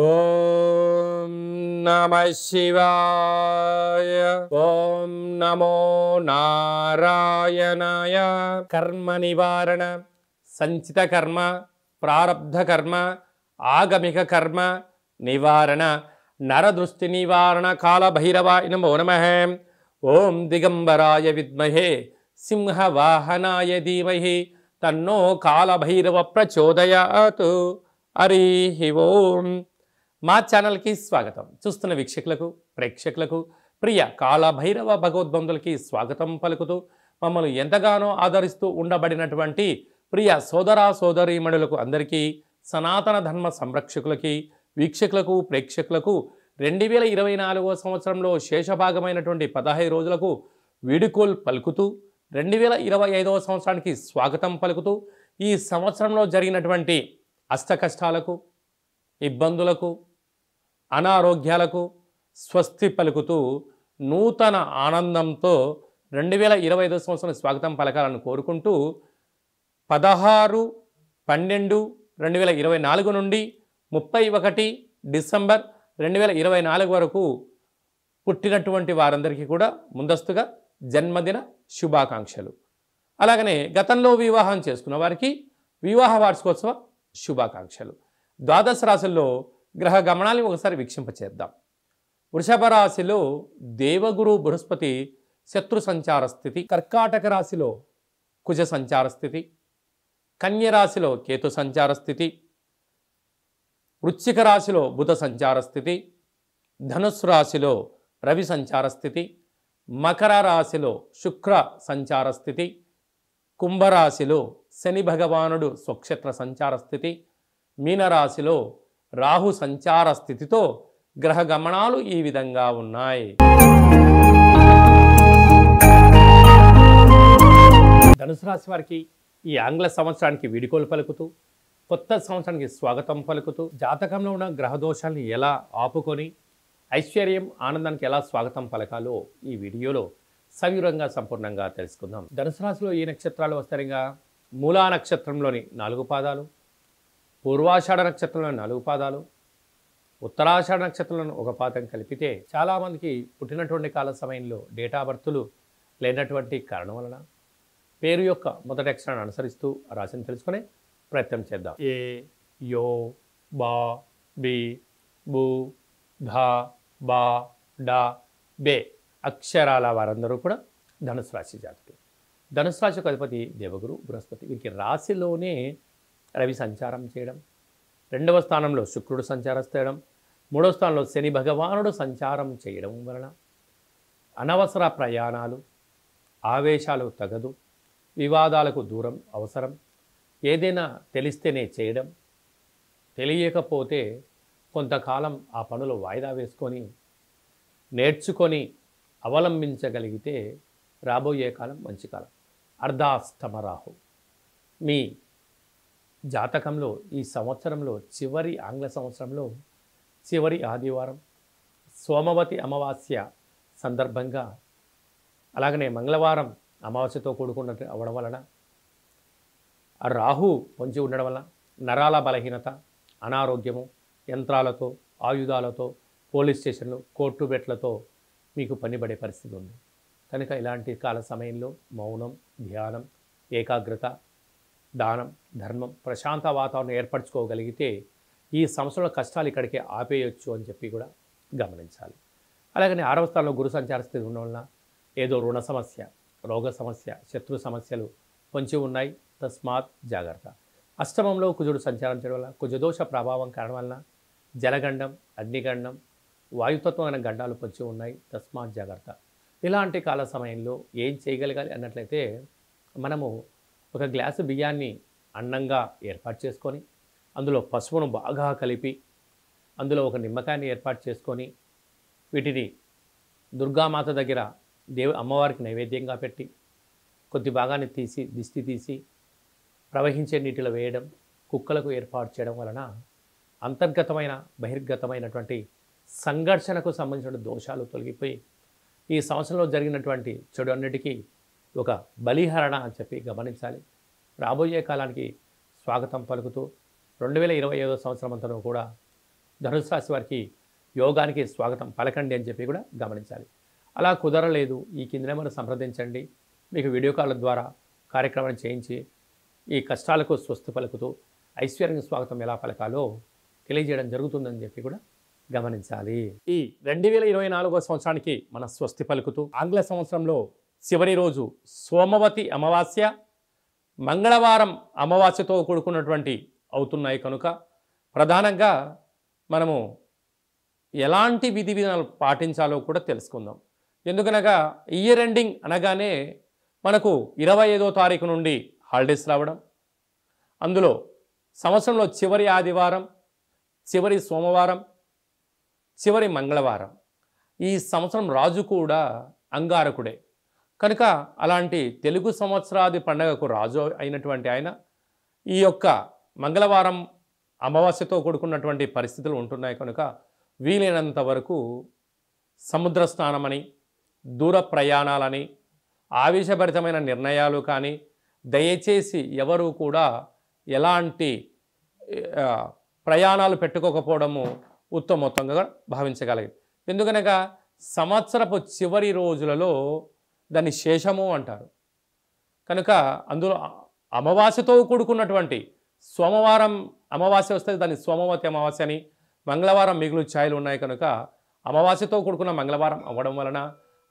ఓం నమః శివాయ. ఓం నమో నారాయణాయ. కర్మ నివారణ, సంచిత కర్మ, ప్రారబ్ధ కర్మ, ఆగమిక కర్మ నివారణ, నరదృష్టి నివారణ కాళభైరవాయ నమో నమః. ఓం దిగంబరాయ విద్మహే సింహవాహనాయ ధీమహి తన్నో కాళభైరవ ప్రచోదయాత్. హరి ఓం. మా ఛానల్కి స్వాగతం. చూస్తున్న వీక్షకులకు, ప్రేక్షకులకు, ప్రియ కాళభైరవ భగవద్బంధులకి స్వాగతం పలుకుతూ మమ్మల్ని ఎంతగానో ఆదరిస్తూ ఉండబడినటువంటి ప్రియ సోదర సోదరీమణులకు అందరికీ, సనాతన ధర్మ సంరక్షకులకి, వీక్షకులకు, ప్రేక్షకులకు 2024వ సంవత్సరంలో శేషభాగమైనటువంటి 15 రోజులకు వీడుకోల్ పలుకుతూ 2025వ సంవత్సరానికి స్వాగతం పలుకుతూ ఈ సంవత్సరంలో జరిగినటువంటి అష్టకష్టాలకు, ఇబ్బందులకు, అనారోగ్యాలకు స్వస్తి పలుకుతూ నూతన ఆనందంతో 2025 సంవత్సరం స్వాగతం పలకాలని కోరుకుంటూ 16/12/2024 నుండి 31 డిసెంబర్ 2024 వరకు పుట్టినటువంటి వారందరికీ కూడా ముందస్తుగా జన్మదిన శుభాకాంక్షలు. అలాగనే గతంలో వివాహం చేసుకున్న వారికి వివాహ వార్షికోత్సవ శుభాకాంక్షలు. ద్వాదశ రాశుల్లో గ్రహ గమనాన్ని ఒకసారి వీక్షింపచేద్దాం. వృషభ రాశిలో దేవగురు బృహస్పతి శత్రు సంచార స్థితి, కర్కాటక రాశిలో కుజ సంచార స్థితి, కన్య రాశిలో కేతు సంచార స్థితి, వృశ్చిక రాశిలో బుధ సంచార స్థితి, ధనుస్సు రాశిలో రవి సంచార స్థితి, మకర రాశిలో శుక్ర సంచార స్థితి, కుంభరాశిలో శని భగవానుడు స్వక్షేత్ర సంచార స్థితి, మీనరాశిలో రాహు సంచార స్థితితో గ్రహ గమనాలు ఈ విధంగా ఉన్నాయి. ధనుసు రాశి వారికి ఈ ఆంగ్ల సంవత్సరానికి వీడుకోలు పలుకుతూ, కొత్త సంవత్సరానికి స్వాగతం పలుకుతూ, జాతకంలో ఉన్న గ్రహ దోషాలను ఎలా ఆపుకొని ఐశ్వర్యం, ఆనందానికి ఎలా స్వాగతం పలకాలో ఈ వీడియోలో సవివరంగా సంపూర్ణంగా తెలుసుకుందాం. ధనుసు రాశిలో ఈ నక్షత్రాలు వస్తాయిగా మూలా నక్షత్రంలోని 4 పాదాలు, పూర్వాషాఢ నక్షత్రంలోని 4 పాదాలు, ఉత్తరాషాఢ నక్షత్రంలోని 1 పాదం కలిపితే చాలామందికి పుట్టినటువంటి కాల సమయంలో డేటా బర్తులు లేనటువంటి కారణం వలన పేరు యొక్క మొదటి అక్షరాన్ని అనుసరిస్తూ రాశిని తెలుసుకునే ప్రయత్నం చేద్దాం. ఏ, యో, బా, బి, బు, ధా, బా, డా, బే అక్షరాల వారందరూ కూడా ధనుసు రాశి జాతకులు. ధనుసు రాశికి అధిపతి దేవగురు బృహస్పతి. వీరికి రాశిలోనే రవి సంచారం చేయడం, 2వ స్థానంలో శుక్రుడు సంచారం చేయడం, 3వ స్థానంలో శని భగవానుడు సంచారం చేయడం వలన అనవసర ప్రయాణాలు, ఆవేశాలు తగదు, వివాదాలకు దూరం అవసరం, ఏదైనా తెలిస్తేనే చేయడం, తెలియకపోతే కొంతకాలం ఆ పనులు వాయిదా వేసుకొని నేర్చుకొని అవలంబించగలిగితే రాబోయే కాలం మంచి కాలం. అర్ధాష్టమ రాహు మీ జాతకంలో ఈ సంవత్సరంలో చివరి ఆంగ్ల సంవత్సరంలో చివరి ఆదివారం సోమవతి అమావాస్య సందర్భంగా, అలాగనే మంగళవారం అమావాస్యతో కూడుకున్నట్టు అవ్వడం వలన ఆ రాహు పొంచి ఉండడం వలన నరాల బలహీనత, అనారోగ్యము, యంత్రాలతో, ఆయుధాలతో, పోలీస్ స్టేషన్లు, కోర్టు బెట్లతో మీకు పనిపడే పరిస్థితి ఉంది. కనుక ఇలాంటి కాల సమయంలో మౌనం, ధ్యానం, ఏకాగ్రత, దానం, ధర్మం, ప్రశాంత వాతావరణం ఏర్పరచుకోగలిగితే ఈ సంవత్సరంలో కష్టాలు ఇక్కడికే ఆపేయచ్చు అని చెప్పి కూడా గమనించాలి. అలాగనే 6వ స్థానంలో గురు సంచార స్థితి ఉండడం వలన ఏదో రుణ సమస్య, రోగ సమస్య, శత్రు సమస్యలు పొంచి ఉన్నాయి. తస్మాత్ జాగ్రత్త. అష్టమంలో కుజుడు సంచారం చేయడం వల్ల కుజదోష ప్రభావం కారణం వలన జలగండం, అగ్నిగండం, వాయుతత్వమైన గండాలు పొంచి ఉన్నాయి. తస్మాత్ జాగ్రత్త. ఇలాంటి కాల సమయంలో ఏం చేయగలగాలి అన్నట్లయితే మనము ఒక గ్లాసు బియ్యాన్ని అన్నంగా ఏర్పాటు చేసుకొని అందులో పసుపును బాగా కలిపి అందులో ఒక నిమ్మకాయని ఏర్పాటు చేసుకొని వీటిని దుర్గామాత దగ్గర అమ్మవారికి నైవేద్యంగా పెట్టి కొద్ది భాగాన్ని తీసి దిష్టి తీసి ప్రవహించే నీటిలో వేయడం, కుక్కలకు ఏర్పాటు చేయడం వలన అంతర్గతమైన బహిర్గతమైనటువంటి సంఘర్షణకు సంబంధించిన దోషాలు తొలగిపోయి ఈ సంవత్సరంలో జరిగినటువంటి చెడు అన్నిటికీ ఒక బలిహరణ అని చెప్పి గమనించాలి. రాబోయే కాలానికి స్వాగతం పలుకుతూ 2025వ సంవత్సరం అంతా కూడా ధనుసు రాశి వారికి యోగానికి స్వాగతం పలకండి అని చెప్పి కూడా గమనించాలి. అలా కుదరలేదు, ఈ కింద నెంబర్ను సంప్రదించండి, మీకు వీడియో కాల్ ద్వారా కార్యక్రమాన్ని చేయించి ఈ కష్టాలకు స్వస్తి పలుకుతూ ఐశ్వర్యానికి స్వాగతం ఎలా పలకాలో తెలియజేయడం జరుగుతుందని చెప్పి కూడా గమనించాలి. ఈ 2024 సంవత్సరానికి మన స్వస్తి పలుకుతూ ఆంగ్ల సంవత్సరంలో చివరి రోజు సోమవతి అమావాస్య, మంగళవారం అమావాస్యతో కూడుకున్నటువంటి అవుతున్నాయి కనుక ప్రధానంగా మనము ఎలాంటి విధి విధానాలు పాటించాలో కూడా తెలుసుకుందాం. ఎందుకనగా ఇయర్ ఎండింగ్ అనగానే మనకు 25వ తారీఖు నుండి హాలిడేస్ రావడం, అందులో సంవత్సరంలో చివరి ఆదివారం, చివరి సోమవారం, చివరి మంగళవారం. ఈ సంవత్సరం రాజు కూడా అంగారకుడే కనుక అలాంటి తెలుగు సంవత్సరాది పండగకు రాజు అయినటువంటి ఆయన ఈ యొక్క మంగళవారం అమావాస్యతో కూడుకున్నటువంటి పరిస్థితులు ఉంటున్నాయి కనుక వీలైనంత వరకు సముద్ర స్నానమని, దూర ప్రయాణాలని, ఆవేశభరితమైన నిర్ణయాలు కానీ దయచేసి ఎవరు కూడా ఎలాంటి ప్రయాణాలు పెట్టుకోకపోవడము ఉత్తమోత్తంగా భావించగలిగింది. ఎందుకనగా సంవత్సరపు చివరి రోజులలో దాన్ని శేషము అంటారు కనుక అందులో అమావాస్యతో కూడుకున్నటువంటి సోమవారం అమావాస్య వస్తే దాన్ని సోమవతి అమావాస్య అని, మంగళవారం మిగులు ఛాయలు ఉన్నాయి కనుక అమావాస్యతో కూడుకున్న మంగళవారం అవ్వడం వలన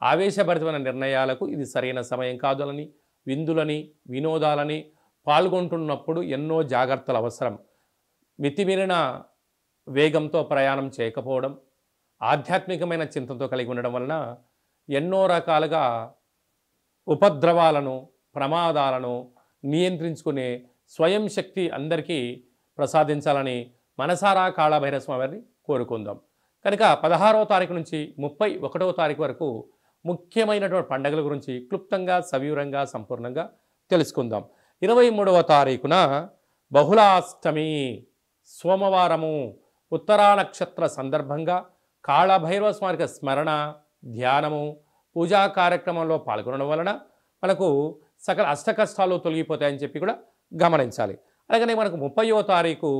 ఆవేశభరితమైన నిర్ణయాలకు ఇది సరైన సమయం కాదని, విందులని వినోదాలని పాల్గొంటున్నప్పుడు ఎన్నో జాగ్రత్తలు అవసరం. మితిమీరిన వేగంతో ప్రయాణం చేయకపోవడం, ఆధ్యాత్మికమైన చింతనతో కలిగి ఉండడం వలన ఎన్నో రకాలుగా ఉపద్రవాలను, ప్రమాదాలను నియంత్రించుకునే స్వయం శక్తి అందరికీ ప్రసాదించాలని మనసారా కాళభైరవ స్వామి వారిని కోరుకుందాం. కనుక 16వ తారీఖు నుంచి 31వ తారీఖు వరకు ముఖ్యమైనటువంటి పండుగల గురించి క్లుప్తంగా సవివరంగా సంపూర్ణంగా తెలుసుకుందాం. 23వ తారీఖున బహుళాష్టమి సోమవారము ఉత్తరా నక్షత్ర సందర్భంగా కాళభైరవ స్వామికి స్మరణ, ధ్యానము, పూజా కార్యక్రమంలో పాల్గొనడం వలన మనకు సకల అష్టకష్టాలు తొలగిపోతాయని చెప్పి కూడా గమనించాలి. అలాగనే మనకు 30వ తారీఖు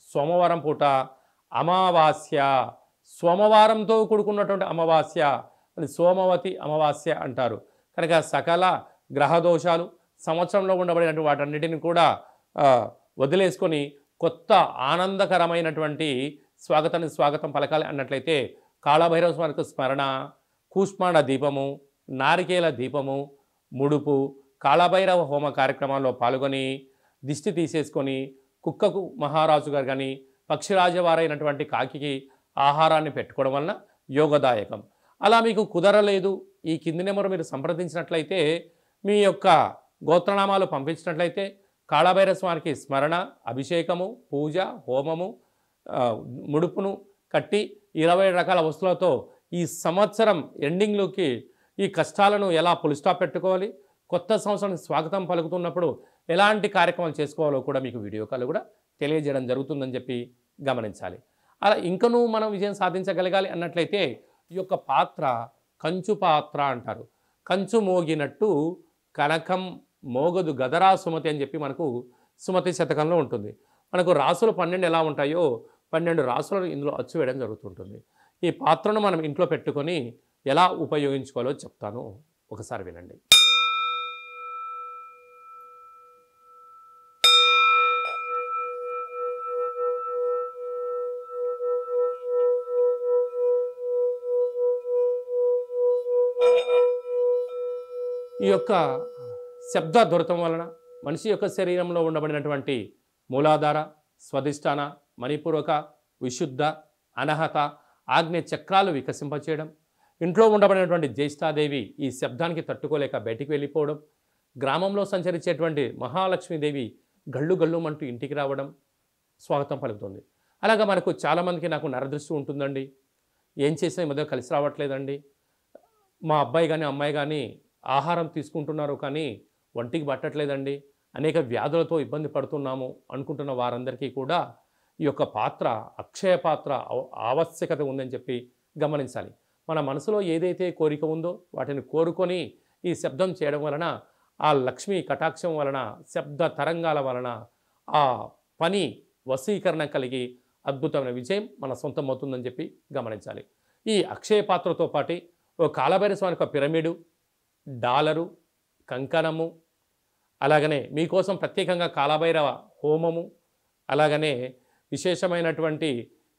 సోమవారం పూట అమావాస్య, సోమవారంతో కూడుకున్నటువంటి అమావాస్య, అది సోమవతి అమావాస్య అంటారు కనుక సకల గ్రహదోషాలు సంవత్సరంలో ఉండబడినటువంటి వాటన్నిటిని కూడా వదిలేసుకొని కొత్త ఆనందకరమైనటువంటి స్వాగతం పలకాలి అన్నట్లయితే కాళభైరవ స్వామికి స్మరణ, కూష్మాండ దీపము, నారికేల దీపము, ముడుపు, కాళభైరవ హోమ కార్యక్రమాల్లో పాల్గొని దిష్టి తీసేసుకొని కుక్కకు మహారాజు గారు కానీ పక్షిరాజవారైనటువంటి కాకికి ఆహారాన్ని పెట్టుకోవడం వలన యోగదాయకం. అలా మీకు కుదరలేదు, ఈ కింది నెంబర్ మీరు సంప్రదించినట్లయితే మీ యొక్క గోత్రనామాలు పంపించినట్లయితే కాళభైరవ స్వామికి స్మరణ, అభిషేకము, పూజ, హోమము, ముడుపును కట్టి 20 రకాల వస్తువులతో ఈ సంవత్సరం ఎండింగ్లోకి ఈ కష్టాలను ఎలా పులిస్టాప్ పెట్టుకోవాలి, కొత్త సంవత్సరానికి స్వాగతం పలుకుతున్నప్పుడు ఎలాంటి కార్యక్రమాలు చేసుకోవాలో కూడా మీకు వీడియో కాల్ కూడా తెలియజేయడం జరుగుతుందని చెప్పి గమనించాలి. అలా ఇంకనూ మనం విజయం సాధించగలగాలి అన్నట్లయితే ఈ యొక్క పాత్ర కంచు పాత్ర అంటారు. కంచు మోగినట్టు కనకం మోగదు గదరా సుమతి అని చెప్పి మనకు సుమతి శతకంలో ఉంటుంది. మనకు రాసులు 12 ఎలా ఉంటాయో 12 రాసులను ఇందులో అచ్చు వేయడం జరుగుతుంటుంది. ఈ పాత్రను మనం ఇంట్లో పెట్టుకొని ఎలా ఉపయోగించుకోవాలో చెప్తాను, ఒకసారి వినండి. ఈ యొక్క శబ్ద దొరకడం వలన మనిషి యొక్క శరీరంలో ఉండబడినటువంటి మూలాధార, స్వధిష్టాన, మణిపూర్వక, విశుద్ధ, అనహత, ఆగ్నేయ చక్రాలు వికసింపచేయడం, ఇంట్లో ఉండబడినటువంటి జ్యేష్ఠాదేవి ఈ శబ్దానికి తట్టుకోలేక బయటికి వెళ్ళిపోవడం, గ్రామంలో సంచరించేటువంటి మహాలక్ష్మీదేవి గళ్ళు గళ్ళుమంటూ ఇంటికి రావడం స్వాగతం పలుకుతుంది. అలాగా మనకు చాలామందికి నాకు నరదృష్టి ఉంటుందండి, ఏం చేసినా ఈ మధ్య కలిసి రావట్లేదండి, మా అబ్బాయి కానీ అమ్మాయి కానీ ఆహారం తీసుకుంటున్నారు కానీ ఒంటికి పట్టట్లేదండి, అనేక వ్యాధులతో ఇబ్బంది పడుతున్నాము అనుకుంటున్న వారందరికీ కూడా ఈ యొక్క పాత్ర అక్షయ పాత్ర ఆవశ్యకత ఉందని చెప్పి గమనించాలి. మన మనసులో ఏదైతే కోరిక ఉందో వాటిని కోరుకొని ఈ శబ్దం చేయడం వలన ఆ లక్ష్మీ కటాక్షం వలన శబ్ద తరంగాల వలన ఆ పని వశీకరణ కలిగి అద్భుతమైన విజయం మన సొంతం అవుతుందని చెప్పి గమనించాలి. ఈ అక్షయ పాత్రతో పాటు ఓ కాలభైరవ స్వామికి ఒక పిరమిడు, డాలరు, కంకణము, అలాగనే మీకోసం ప్రత్యేకంగా కాలభైరవ హోమము, అలాగనే విశేషమైనటువంటి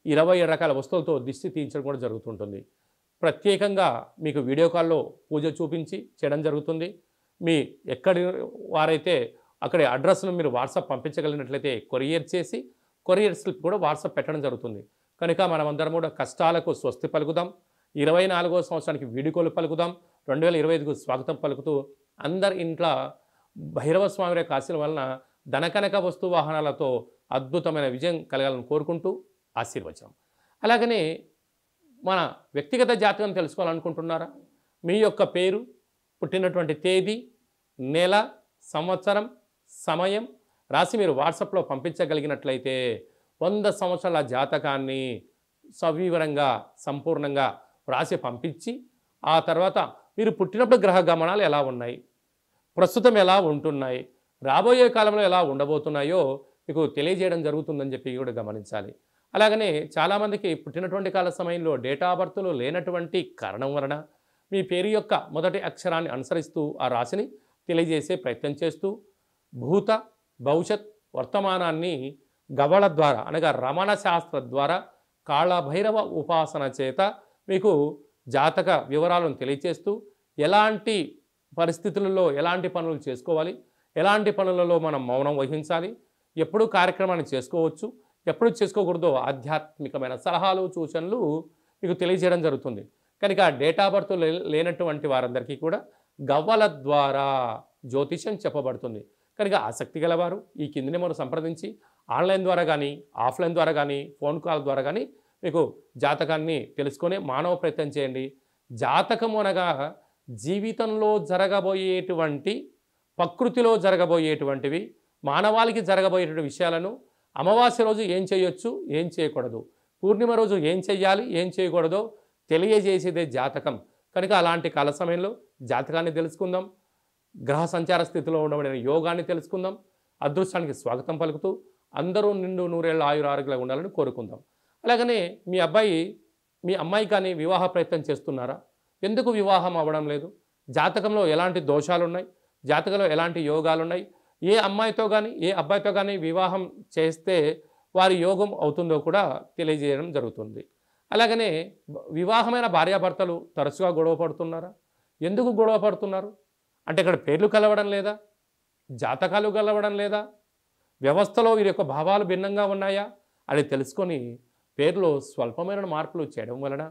20 రకాల వస్తువులతో దిష్టి తీయించడం కూడా జరుగుతుంటుంది. ప్రత్యేకంగా మీకు వీడియో కాల్లో పూజ చూపించి చేయడం జరుగుతుంది. మీ ఎక్కడి వారైతే అక్కడి అడ్రస్ను మీరు వాట్సాప్ పంపించగలిగినట్లయితే కొరియర్ చేసి కొరియర్ స్లిప్ కూడా వాట్సాప్ పెట్టడం జరుగుతుంది. కనుక మనమందరం కూడా కష్టాలకు స్వస్తి పలుకుదాం. 24వ సంవత్సరానికి వీడుకోలు పలుకుదాం. 2025కు స్వాగతం పలుకుతూ అందరి ఇంట్లో భైరవ స్వామి యొక్క ఆశీర్వాదం వలన ధనకనక వస్తు వాహనాలతో అద్భుతమైన విజయం కలగాలని కోరుకుంటూ ఆశీర్వచనం. అలాగనే మన వ్యక్తిగత జాతకం తెలుసుకోవాలనుకుంటున్నారా? మీ యొక్క పేరు, పుట్టినటువంటి తేదీ, నెల, సంవత్సరం, సమయం రాసి మీరు వాట్సాప్లో పంపించగలిగినట్లయితే 100 సంవత్సరాల జాతకాన్ని సవివరంగా సంపూర్ణంగా రాసి పంపించి ఆ తర్వాత మీరు పుట్టినప్పుడు గ్రహ గమనాలు ఎలా ఉన్నాయి, ప్రస్తుతం ఎలా ఉంటున్నాయి, రాబోయే కాలంలో ఎలా ఉండబోతున్నాయో మీకు తెలియజేయడం జరుగుతుందని చెప్పి కూడా గమనించాలి. అలాగనే చాలామందికి పుట్టినటువంటి కాల సమయంలో డేటా ఆఫ్ బర్త్లు లేనటువంటి కారణం వలన మీ పేరు యొక్క మొదటి అక్షరాన్ని అనుసరిస్తూ ఆ రాశిని తెలియజేసే ప్రయత్నం చేస్తూ భూత భవిష్యత్ వర్తమానాన్ని గవళ ద్వారా అనగా రమణ శాస్త్ర ద్వారా కాళభైరవ ఉపాసన చేత మీకు జాతక వివరాలను తెలియచేస్తూ ఎలాంటి పరిస్థితులలో ఎలాంటి పనులు చేసుకోవాలి, ఎలాంటి పనులలో మనం మౌనం వహించాలి, ఎప్పుడు కార్యక్రమాన్ని చేసుకోవచ్చు, ఎప్పుడు చేసుకోకూడదో ఆధ్యాత్మికమైన సలహాలు సూచనలు మీకు తెలియజేయడం జరుగుతుంది. కనుక డేటా ఆఫ్ బర్త్ లేనటువంటి వారందరికీ కూడా గవ్వల ద్వారా జ్యోతిష్యం చెప్పబడుతుంది. కనుక ఆసక్తి గలవారు ఈ కింది నెంబర్ను సంప్రదించి ఆన్లైన్ ద్వారా కానీ ఆఫ్లైన్ ద్వారా కానీ ఫోన్ కాల్ ద్వారా కానీ మీకు జాతకాన్ని తెలుసుకొని మానవ ప్రయత్నం చేయండి. జాతకం అనగా జీవితంలో జరగబోయేటువంటి ప్రకృతిలో జరగబోయేటువంటివి మానవాళికి జరగబోయేటువంటి విషయాలను అమావాస్య రోజు ఏం చేయొచ్చు, ఏం చేయకూడదు, పూర్ణిమ రోజు ఏం చెయ్యాలి, ఏం చేయకూడదో తెలియజేసేదే జాతకం. కనుక అలాంటి కాల సమయంలో జాతకాన్ని తెలుసుకుందాం. గ్రహ సంచార స్థితిలో ఉండబడిన యోగాన్ని తెలుసుకుందాం. అదృష్టానికి స్వాగతం పలుకుతూ అందరూ నిండు నూరేళ్ల ఆయురారోగ్యాలు ఉండాలని కోరుకుందాం. అలాగనే మీ అమ్మాయి కానీ వివాహ ప్రయత్నం చేస్తున్నారా? ఎందుకు వివాహం అవ్వడం లేదు? జాతకంలో ఎలాంటి దోషాలు ఉన్నాయి, జాతకంలో ఎలాంటి యోగాలు ఉన్నాయి, ఏ అమ్మాయితో కానీ ఏ అబ్బాయితో కానీ వివాహం చేస్తే వారి యోగం అవుతుందో కూడా తెలియజేయడం జరుగుతుంది. అలాగనే వివాహమైన భార్యాభర్తలు తరచుగా గొడవ పడుతున్నారా? ఎందుకు గొడవ పడుతున్నారు అంటే ఇక్కడ పేర్లు కలవడం లేదా, జాతకాలు కలవడం లేదా, వ్యవస్థలో వీరి యొక్క భావాలు భిన్నంగా ఉన్నాయా అని తెలుసుకొని పేర్లో స్వల్పమైన మార్పులు చేయడం వలన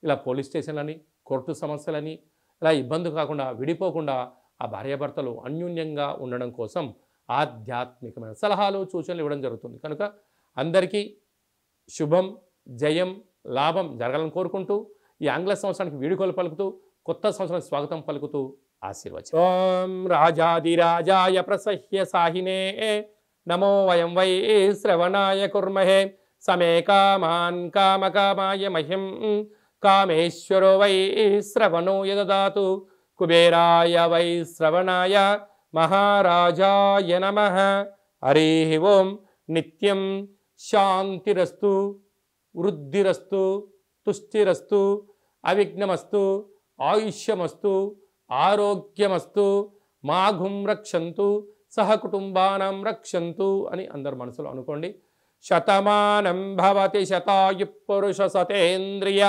ఇలా పోలీస్ స్టేషన్లని, కోర్టు సమస్యలని ఇలా ఇబ్బంది కాకుండా విడిపోకుండా ఆ భార్యాభర్తలు అన్యోన్యంగా ఉండడం కోసం ఆధ్యాత్మికమైన సలహాలు సూచనలు ఇవ్వడం జరుగుతుంది. కనుక అందరికీ శుభం, జయం, లాభం జరగాలని కోరుకుంటూ ఈ ఆంగ్ల సంవత్సరానికి వీడుకోలు పలుకుతూ కొత్త సంవత్సరానికి స్వాగతం పలుకుతూ ఆశీర్వచనం. ఓం రాజాదిరాజాయ ప్రసహ్య సాహినే నమో వయం వై శ్రవణాయ కుర్మహే సమే కామాన్ కామకామాయ మహ్యం కామేశ్వరో వై శ్రవణో యదదాతు కుబేరాయ వై శ్రవణాయ మహారాజాయ నమః. హరి ఓం. నిత్యం శాంతిరస్తు, వృద్ధిరస్తు, తుష్టిరస్తు, అవిఘ్నమస్తు, ఆయుష్యమస్తు, ఆరోగ్యమస్తు, మాఘుం రక్షంతు, సహకుటుంబానం రక్షంతు అని అందరు మనసులో అనుకోండి. శతమానం భవతి శతాయు పురుష సతేంద్రియ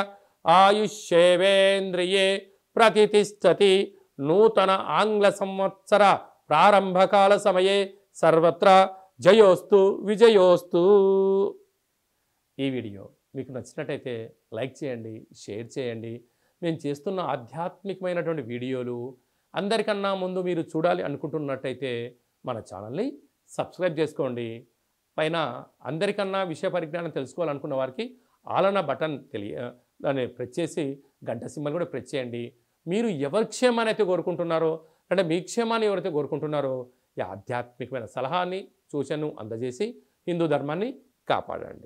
ఆయుష్యేవేంద్రియే ప్రతిష్టతి. నూతన ఆంగ్ల సంవత్సర ప్రారంభకాల సమయే సర్వత్ర జయోస్తు విజయోస్తు. ఈ వీడియో మీకు నచ్చినట్టయితే లైక్ చేయండి, షేర్ చేయండి. నేను చేస్తున్న ఆధ్యాత్మికమైనటువంటి వీడియోలు అందరికన్నా ముందు మీరు చూడాలి అనుకుంటున్నట్టయితే మన ఛానల్ని సబ్స్క్రైబ్ చేసుకోండి. పైన అందరికన్నా విషయ పరిజ్ఞానం తెలుసుకోవాలనుకున్న వారికి ఆలన బటన్ దాన్ని ప్రెస్ చేసి గంట సింబల్ కూడా ప్రెస్ చేయండి. మీరు ఎవరి క్షేమాన్ని అయితే కోరుకుంటున్నారో అంటే మీ క్షేమాన్ని ఎవరైతే కోరుకుంటున్నారో ఈ ఆధ్యాత్మికమైన సలహాని సూచనను అందజేసి హిందూ ధర్మాన్ని కాపాడండి.